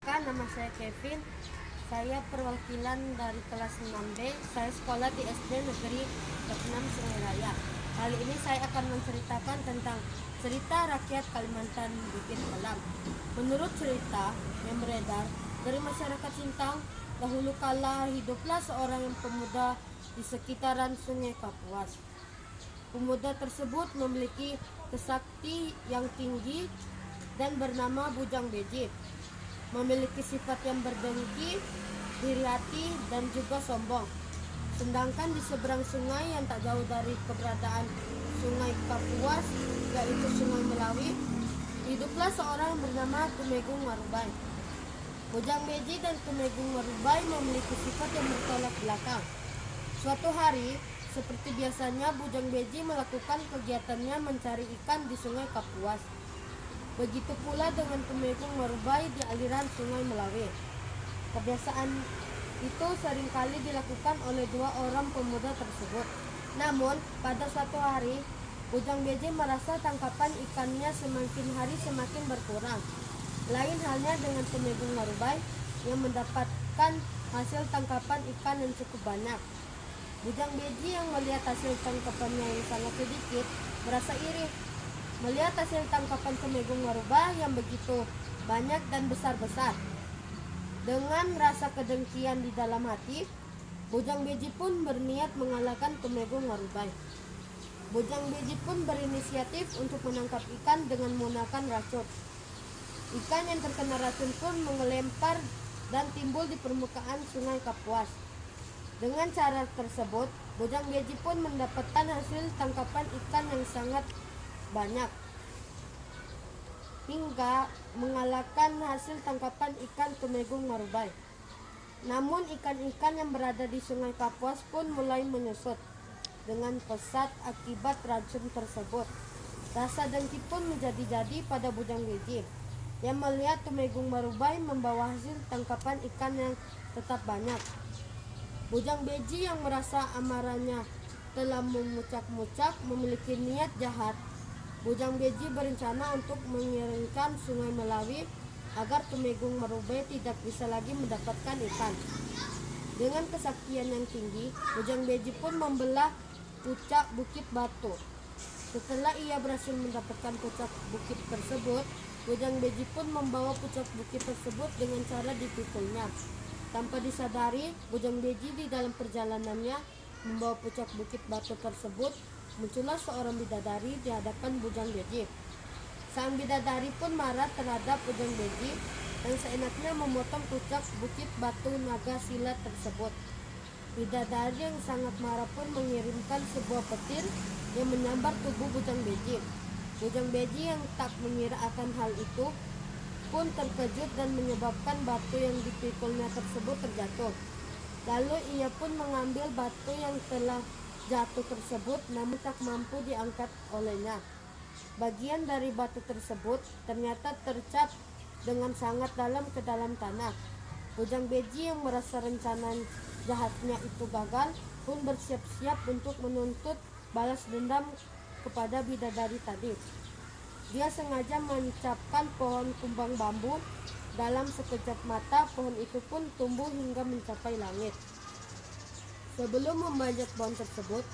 Perkenalkan, nama saya Kevin. Saya perwakilan dari kelas 6B. Saya sekolah di SD Negeri 6 Sungai Raya. Kali ini saya akan menceritakan tentang cerita rakyat Kalimantan Bukit Kelam. Menurut cerita yang beredar dari masyarakat Sintang, dahulu kala hiduplah seorang pemuda di sekitaran Sungai Kapuas. Pemuda tersebut memiliki kesakti yang tinggi dan bernama Bujang Beji. Memiliki sifat yang berdengki, iri hati, dan juga sombong. Sedangkan di seberang sungai yang tak jauh dari keberadaan Sungai Kapuas, yaitu Sungai Melawi, hiduplah seorang bernama Tumenggung Marubai. Bujang Beji dan Tumenggung Marubai memiliki sifat yang bertolak belakang. Suatu hari, seperti biasanya, Bujang Beji melakukan kegiatannya mencari ikan di Sungai Kapuas. Begitu pula dengan Tumenggung Marubai di aliran Sungai Melawi. Kebiasaan itu seringkali dilakukan oleh dua orang pemuda tersebut. Namun, pada suatu hari, Bujang Beji merasa tangkapan ikannya semakin hari semakin berkurang. Lain halnya dengan Tumenggung Marubai yang mendapatkan hasil tangkapan ikan yang cukup banyak. Bujang Beji yang melihat hasil tangkapannya yang sangat sedikit merasa iri. Melihat hasil tangkapan Tumenggung Marubai yang begitu banyak dan besar-besar. Dengan rasa kedengkian di dalam hati, Bujang Beji pun berniat mengalahkan Tumenggung Marubai. Bujang Beji pun berinisiatif untuk menangkap ikan dengan menggunakan racun. Ikan yang terkena racun pun mengelempar dan timbul di permukaan Sungai Kapuas. Dengan cara tersebut, Bujang Beji pun mendapatkan hasil tangkapan ikan yang sangat banyak, hingga mengalahkan hasil tangkapan ikan Tumenggung Marubai. Namun ikan-ikan yang berada di Sungai Kapuas pun mulai menyusut dengan pesat akibat racun tersebut. Rasa dengki pun menjadi-jadi pada Bujang Beji yang melihat Tumenggung Marubai membawa hasil tangkapan ikan yang tetap banyak. Bujang Beji yang merasa amarahnya telah memuncak-muncak memiliki niat jahat. Bujang Beji berencana untuk mengeringkan Sungai Melawi agar Tumenggung Marubai tidak bisa lagi mendapatkan ikan. Dengan kesaktian yang tinggi, Bujang Beji pun membelah puncak Bukit Batu. Setelah ia berhasil mendapatkan puncak bukit tersebut, Bujang Beji pun membawa puncak bukit tersebut dengan cara dipikulnya. Tanpa disadari, Bujang Beji di dalam perjalanannya membawa puncak bukit batu tersebut, muncullah seorang bidadari di hadapan Bujang Beji. Sang bidadari pun marah terhadap Bujang Beji dan seenaknya memotong puncak bukit batu naga silat tersebut. Bidadari yang sangat marah pun mengirimkan sebuah petir yang menyambar tubuh Bujang Beji. Bujang Beji yang tak mengira akan hal itu pun terkejut dan menyebabkan batu yang dipikulnya tersebut terjatuh. Lalu ia pun mengambil batu yang telah jatuh tersebut namun tak mampu diangkat olehnya. Bagian dari batu tersebut ternyata tercap dengan sangat dalam ke dalam tanah. Bujang Beji yang merasa rencana jahatnya itu gagal pun bersiap-siap untuk menuntut balas dendam kepada bidadari tadi. Dia sengaja mencapkan pohon kumbang bambu. Dalam sekejap mata, pohon itu pun tumbuh hingga mencapai langit. Sebelum membajak pohon tersebut,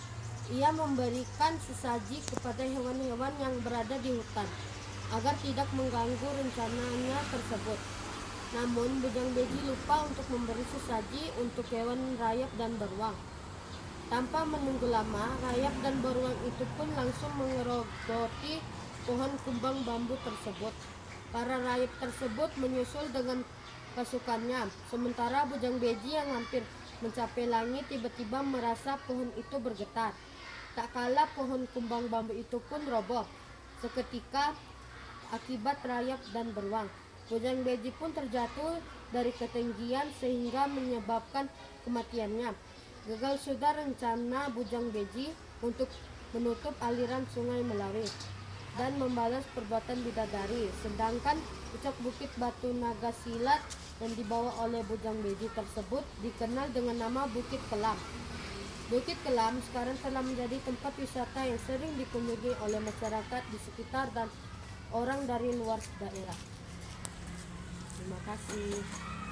ia memberikan sesaji kepada hewan-hewan yang berada di hutan agar tidak mengganggu rencananya tersebut. Namun Bujang Beji lupa untuk memberi sesaji untuk hewan rayap dan beruang. Tanpa menunggu lama, rayap dan beruang itu pun langsung mengerogoti pohon kumbang bambu tersebut. Para rayap tersebut menyusul dengan pasukannya, sementara Bujang Beji yang hampir mencapai langit tiba-tiba merasa pohon itu bergetar. Tak kala pohon kumbang bambu itu pun roboh seketika akibat rayap dan beruang. Bujang Beji pun terjatuh dari ketinggian sehingga menyebabkan kematiannya. Gagal sudah rencana Bujang Beji untuk menutup aliran Sungai Melawi dan membalas perbuatan bidadari. Sedangkan puncak bukit batu naga silat yang dibawa oleh Bujang Beji tersebut dikenal dengan nama Bukit Kelam. Bukit Kelam sekarang telah menjadi tempat wisata yang sering dikunjungi oleh masyarakat di sekitar dan orang dari luar daerah. Terima kasih.